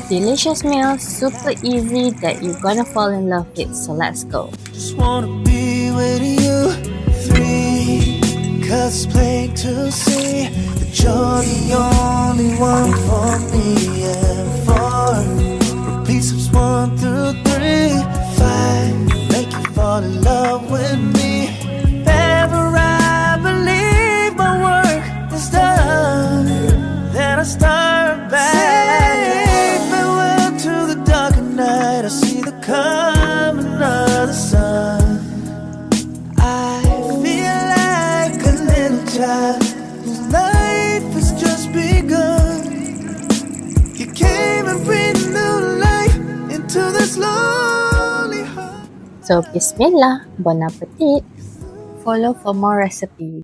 Delicious meal, super easy that you're gonna fall in love with, so let's go. Just wanna be with you. 'Cause it's plain to see that you're the only one for me. And 4 repeats of 1 through 3. 5 make you fall in love with me. Ever I believe my work is done, then I start back. Say farewell to the dark night. I see the coming of the sun. I feel like a little child whose life has just begun. You came and breathed new life into this lonely heart. So, bismillah, bon appetit! Follow for more recipes.